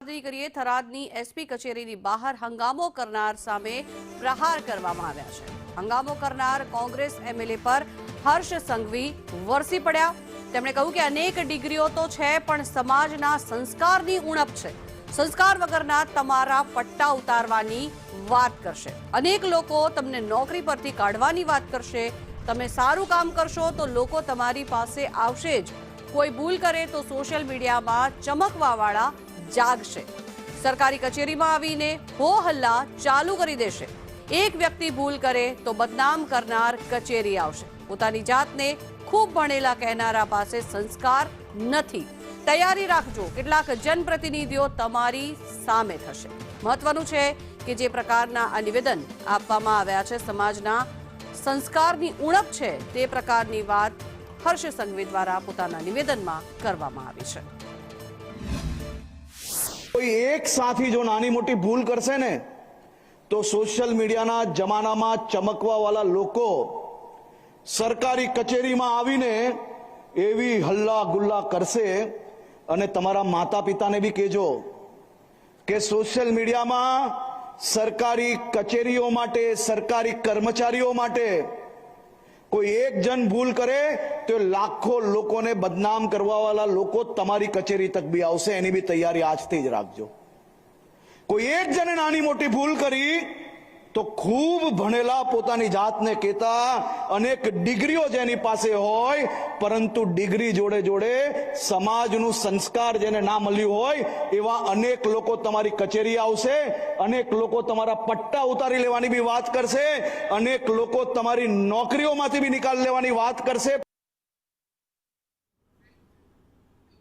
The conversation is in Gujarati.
બાદની કરીએ થરાદની એસપી કચેરીની બહાર હંગામો કરનાર સામે પ્રહાર કરવામાં આવ્યા છે। હંગામો કરનાર કોંગ્રેસ એમએલએ પર હર્ષ સંઘવી વરસી પડ્યા। તેમણે કહ્યું કે અનેક ડિગ્રીઓ તો છે પણ સમાજના સંસ્કારની ઉણપ છે। સંસ્કાર વગરના તમારા પટ્ટા ઉતારવાની વાત કરશે। અનેક લોકો તમને નોકરી પરથી કાઢવાની વાત કરશે। તમે સારું કામ કરશો તો લોકો તમારી પાસે આવશે જ। કોઈ ભૂલ કરે તો સોશિયલ મીડિયામાં ચમકવાવાળા જાગશે। સરકારી કચેરીમાં આવીને હો હલ્લા ચાલુ કરી દેશે। એક વ્યક્તિ ભૂલ કરે તો બદનામ કરનાર કચેરી આવશે। પોતાની જાતને ખૂબ ભણેલા કહેનારા પાસે સંસ્કાર નથી। તૈયારી રાખજો, કેટલાક જનપ્રતિનિધિઓ તમારી સામે થશે। મહત્વનું છે કે જે પ્રકારના આ નિવેદન આપવામાં આવ્યા છે, સમાજના સંસ્કારની ઉણપ છે તે પ્રકારની વાત હર્ષ સંઘવી દ્વારા પોતાના નિવેદનમાં કરવામાં આવી છે। કોઈ એક સાથી જો નાની મોટી ભૂલ કરશે ને તો સોશિયલ મીડિયાના જમાનામાં ચમકવાવાળા લોકો સરકારી કચેરીમાં આવીને એવી હલ્લા ગુલ્લા કરશે। અને તમારા માતા પિતાને બી કહેજો કે સોશિયલ મીડિયામાં સરકારી કચેરીઓ માટે, સરકારી કર્મચારીઓ માટે કોઈ એક જન ભૂલ કરે તો લાખો લોકોને બદનામ કરવાવાળા લોકો તમારી કચેરી તક બી આવશે। એની બી તૈયારી આજથી જ રાખજો। કોઈ એક જણે નાની મોટી ભૂલ કરી તો ખૂબ ભણેલા, પોતાની જાતને કહેતા, અનેક ડિગ્રીઓ જેની પાસે હોય પરંતુ ડિગ્રી જોડે જોડે સમાજનું સંસ્કાર જેને ના મળ્યું હોય એવા અનેક લોકો તમારી કચેરી આવશે। અનેક લોકો તમારા પટ્ટા ઉતારી લેવાની બી વાત કરશે। અનેક લોકો તમારી નોકરીઓમાંથી બી નિકાલ લેવાની વાત કરશે।